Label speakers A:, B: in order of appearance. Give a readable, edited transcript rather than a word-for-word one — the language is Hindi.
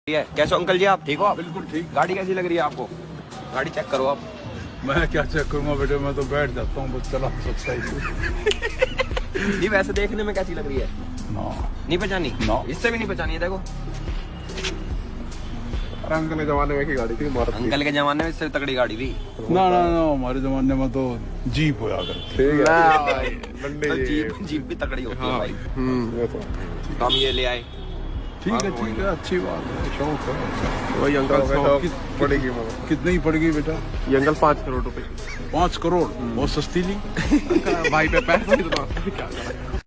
A: कैसे हो अंकल जी, आप ठीक हो? आप
B: बिल्कुल ठीक।
A: गाड़ी कैसी लग रही है आपको? गाड़ी चेक करो आप।
B: मैं क्या चेक करूंगा बेटे, मैं तो बैठ जाता हूँ बस, चला सकता ही
A: नहीं वैसे देखने में कैसी लग रही है?
B: ना
A: नहीं पहचानी?
B: ना।
A: इससे भी नहीं पहचानी है, देखो।
C: अंकल के जमाने में की गाड़ी थी,
A: अंकल के जमाने में इससे तगड़ी गाड़ी थी।
B: ना, हमारे जमाने में तो जीप होया करती।
A: तो जीप भी तगड़ी होती है भाई। हम ये ले आए।
B: ठीक है अच्छी बात है, शौक है।
C: वही अंकल पड़ेगी
B: कितनी ही पड़ेगी बेटा?
C: ये अंकल 5 करोड़ रुपए।
B: 5 करोड़ बहुत सस्ती ली।
C: भाई पे पैसा